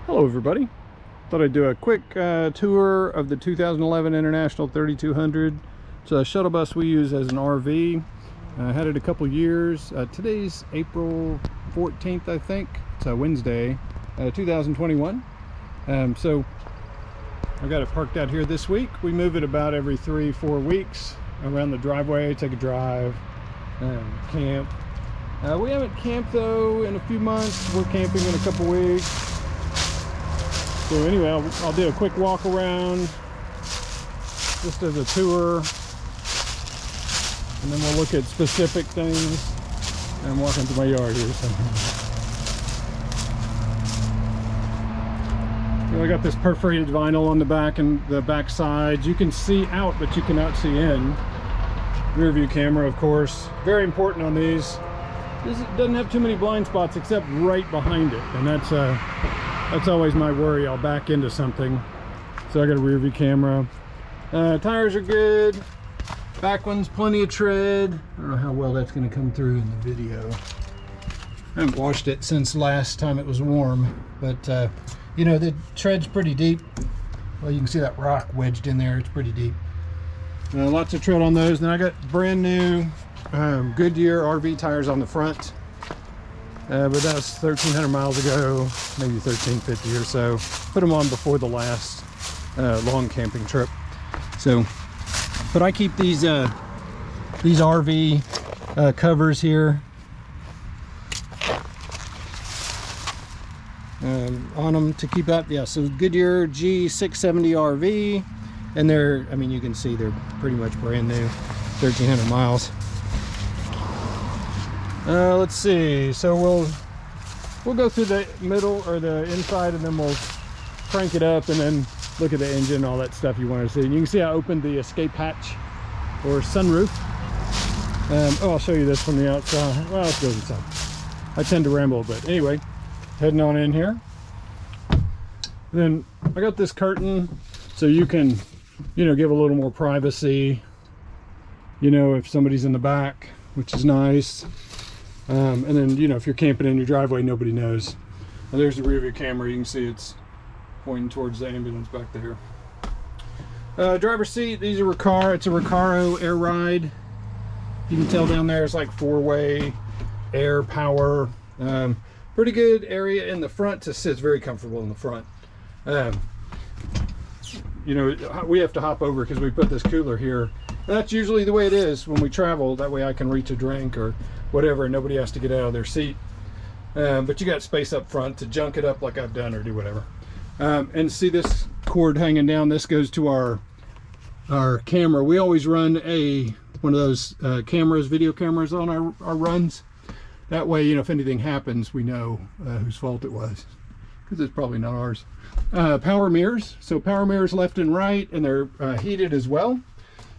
Hello everybody. Thought I'd do a quick tour of the 2011 International 3200. It's a shuttle bus we use as an RV. Had it a couple years. Today's April 14th, I think. It's a Wednesday, 2021. So I've got it parked out here this week. We move it about every 3-4 weeks around the driveway, take a drive, camp. We haven't camped though in a few months. We're camping in a couple weeks. So anyway, I'll do a quick walk around just as a tour, and then we'll look at specific things. I'm walking through my yard here. So. I got this perforated vinyl on the back and the back sides. You can see out, but you cannot see in. Rear view camera, of course, very important on these. This doesn't have too many blind spots except right behind it, and that's always my worry. I'll back into something. So I got a rear view camera. Tires are good. Back one's plenty of tread. I don't know how well that's going to come through in the video. I haven't washed it since last time it was warm, but you know, the tread's pretty deep. Well, you can see that rock wedged in there. It's pretty deep. Lots of tread on those. Then I got brand new Goodyear RV tires on the front. But that was 1,300 miles ago, maybe 1,350 or so. Put them on before the last long camping trip. So, but I keep these RV covers here on them to keep up. Yeah, so Goodyear G670 RV, and they're, I mean, you can see they're pretty much brand new, 1,300 miles. Let's see, so we'll go through the middle or the inside, and then we'll crank it up and then look at the engine, all that stuff you want to see. And you can see I opened the escape hatch or sunroof. Oh, I'll show you this from the outside. Well, let's go inside. I tend to ramble, but anyway, heading on in here. And then I got this curtain so you can, you know, give a little more privacy, you know, if somebody's in the back, which is nice. And then, you know, if you're camping in your driveway, nobody knows. And there's the rear view camera. You can see it's pointing towards the ambulance back there. Driver's seat, these are it's a Recaro Air Ride. You can tell down there it's like 4-way air power. Pretty good area in the front to sit. It's very comfortable in the front. You know, we have to hop over because we put this cooler here. And that's usually the way it is when we travel. That way I can reach a drink or whatever, and nobody has to get out of their seat. But you got space up front to junk it up like I've done or do whatever. And see this cord hanging down, this goes to our camera. We always run one of those video cameras on our runs. That way, you know, if anything happens, we know whose fault it was, because it's probably not ours. Power mirrors, so power mirrors left and right, and they're heated as well.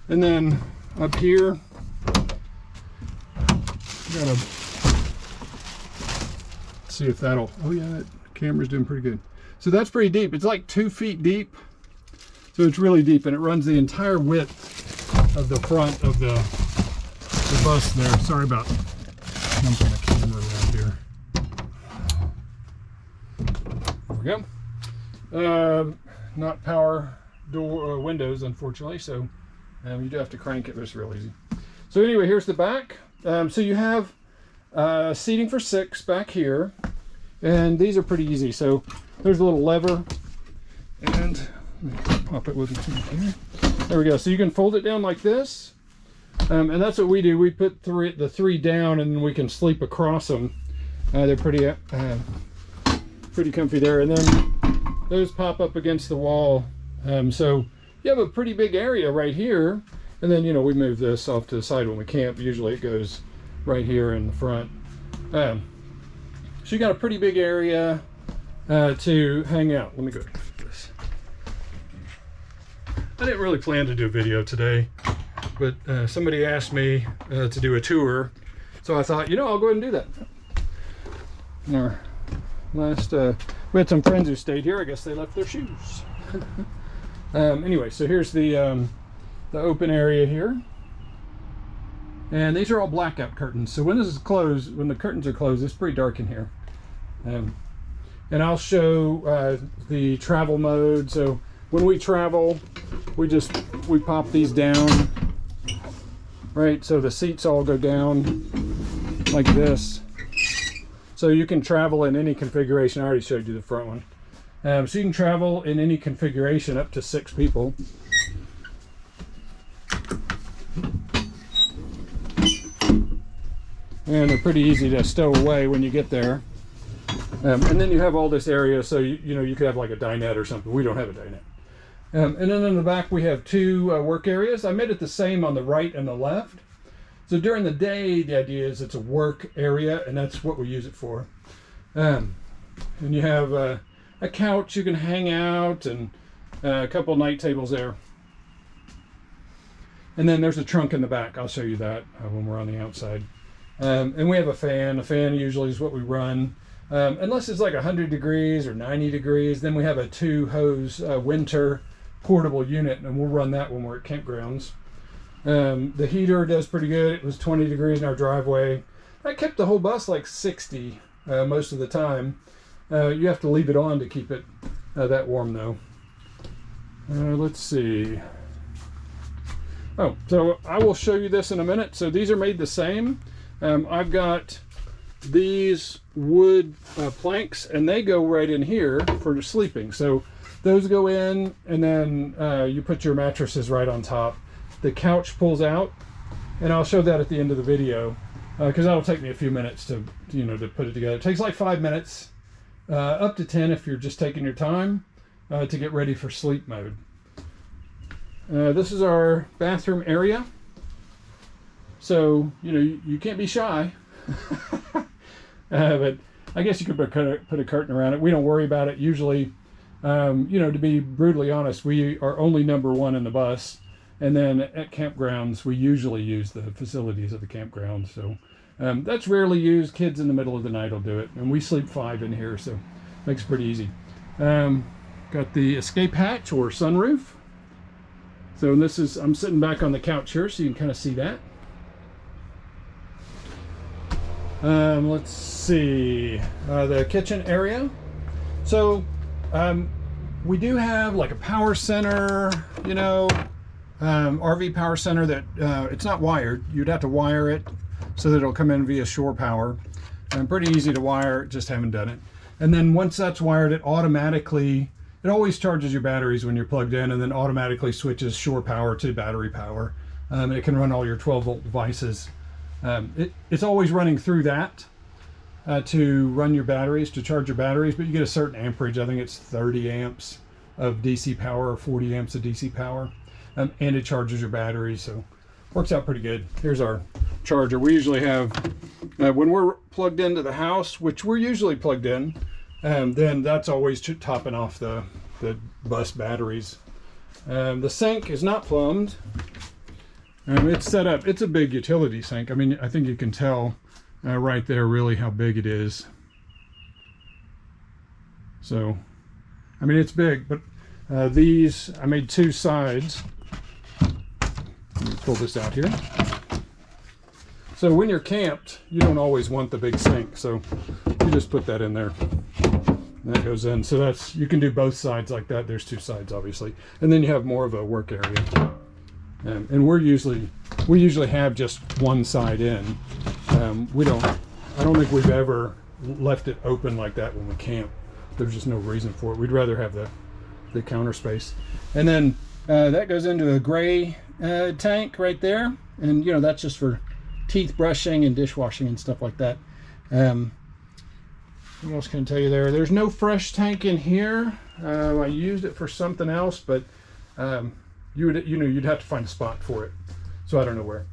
And then up here, gotta see if that'll, oh yeah, that camera's doing pretty good. So that's pretty deep. It's like 2 feet deep. So it's really deep, and it runs the entire width of the front of the bus there. Sorry about jumping the camera around here. There we go. Not power door or windows, unfortunately, so you do have to crank it, but it's real easy. So anyway, here's the back. So you have seating for 6 back here, and these are pretty easy. So there's a little lever, and let me pop it with me here. There we go. So you can fold it down like this, and that's what we do. We put the three down, and then we can sleep across them. They're pretty comfy there, and then those pop up against the wall. So you have a pretty big area right here. And then, you know, we move this off to the side when we camp. Usually it goes right here in the front. So you got a pretty big area to hang out. Let me go do this. I didn't really plan to do a video today, but somebody asked me to do a tour. So I thought, you know, I'll go ahead and do that. In our last, we had some friends who stayed here. I guess they left their shoes. Anyway, so here's the open area here, and these are all blackout curtains. So when this is closed, when the curtains are closed, it's pretty dark in here. and I'll show the travel mode. So when we travel, we pop these down, right? So the seats all go down like this. So you can travel in any configuration. I already showed you the front one. So you can travel in any configuration up to 6 people. And they're pretty easy to stow away when you get there. And then you have all this area, so you know, you could have like a dinette or something. We don't have a dinette. And then in the back we have 2 work areas. I made it the same on the right and the left. So during the day, the idea is it's a work area, and that's what we use it for. And you have a couch you can hang out, and a couple night tables there. And then there's a trunk in the back. I'll show you that when we're on the outside. And we have a fan. A fan usually is what we run. Unless it's like 100 degrees or 90 degrees, then we have a 2-hose winter portable unit, and we'll run that when we're at campgrounds. The heater does pretty good. It was 20 degrees in our driveway. That kept the whole bus like 60 most of the time. You have to leave it on to keep it that warm though. Let's see. Oh, so I will show you this in a minute. So these are made the same. I've got these wood planks, and they go right in here for sleeping. So those go in, and then you put your mattresses right on top. The couch pulls out, and I'll show that at the end of the video, because that'll take me a few minutes to put it together. It takes like 5 minutes, up to 10 if you're just taking your time to get ready for sleep mode. This is our bathroom area. So, you can't be shy. But I guess you could put a curtain around it. We don't worry about it. Usually, to be brutally honest, we are only number 1 in the bus. And then at campgrounds, we usually use the facilities of the campground. So that's rarely used. Kids in the middle of the night will do it. And we sleep 5 in here, so it makes it pretty easy. Got the escape hatch or sunroof. So I'm sitting back on the couch here, so you can kind of see that. Let's see, the kitchen area. So we do have like a power center, RV power center that it's not wired. You'd have to wire it so that it'll come in via shore power. Pretty easy to wire, just haven't done it. And then once that's wired, it always charges your batteries when you're plugged in, and then automatically switches shore power to battery power. It can run all your 12-volt devices. It's always running through that to run your batteries, to charge your batteries, but you get a certain amperage. I think it's 30 amps of DC power or 40 amps of DC power, and it charges your batteries, so works out pretty good. Here's our charger. We usually have, when we're plugged into the house, which we're usually plugged in, then that's always topping off the bus batteries. The sink is not plumbed. It's set up. It's a big utility sink. I mean, I think you can tell right there really how big it is. So, I mean, it's big, but I made 2 sides. Let me pull this out here. So when you're camped, you don't always want the big sink, so you just put that in there. And that goes in. So you can do both sides like that. There's 2 sides, obviously, and then you have more of a work area. And we usually have just one side in. I don't think we've ever left it open like that when we camp. There's just no reason for it. We'd rather have the counter space. And then that goes into a gray tank right there. And that's just for teeth brushing and dishwashing and stuff like that. What else can I tell you there? There's no fresh tank in here. I used it for something else, but you'd have to find a spot for it, so I don't know where.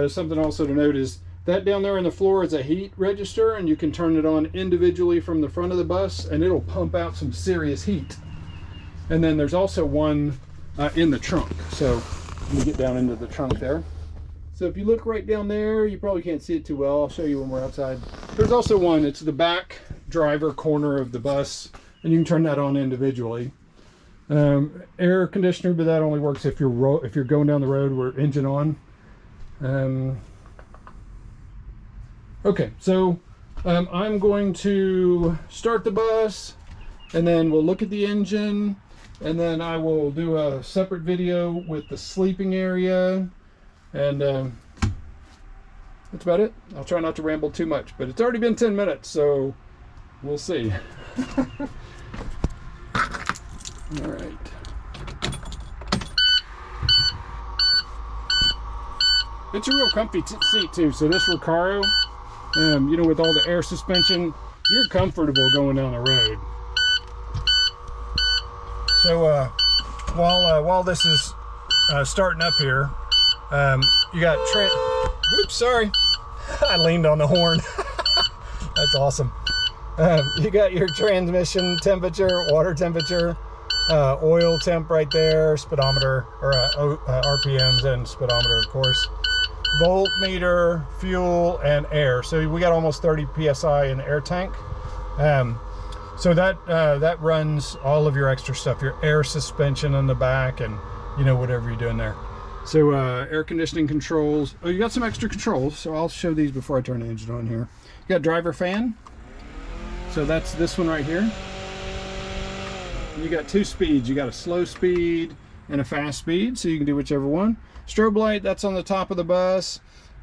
Something also to note is that down there on the floor is a heat register, and you can turn it on individually from the front of the bus, and it'll pump out some serious heat. And then there's also one in the trunk. So let me get down into the trunk there. So if you look right down there, you probably can't see it too well. I'll show you when we're outside. There's also one. It's the back driver corner of the bus, and you can turn that on individually. Air conditioner, but that only works if you're going down the road with engine on. Okay, so I'm going to start the bus, and then we'll look at the engine, and then I will do a separate video with the sleeping area, and that's about it. I'll try not to ramble too much, but it's already been 10 minutes, so we'll see. All right. It's a real comfy seat too. So this Recaro, you know, with all the air suspension, you're comfortable going down the road. So while this is starting up here, you got whoops, sorry, I leaned on the horn. That's awesome. You got your transmission temperature, water temperature, oil temp right there, speedometer, or RPMs and speedometer, of course. Voltmeter, fuel, and air. So we got almost 30 psi in the air tank. So that runs all of your extra stuff, your air suspension on the back, and you know, whatever you're doing there. So air conditioning controls. Oh, you got some extra controls. So I'll show these before I turn the engine on here. You got driver fan. So that's this one right here. You got 2 speeds. You got a slow speed and a fast speed, so you can do whichever one. Strobe light, that's on the top of the bus.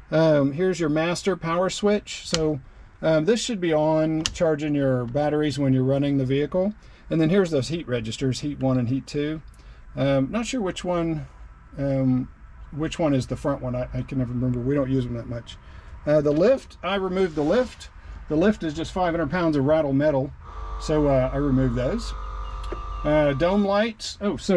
Here's your master power switch. So this should be on, charging your batteries when you're running the vehicle. And then here's those heat registers, heat 1 and heat 2. Not sure which one is the front one. I can never remember. We don't use them that much. The lift, I removed the lift. The lift is just 500 pounds of rattle metal, so I removed those. Dome lights. Oh, so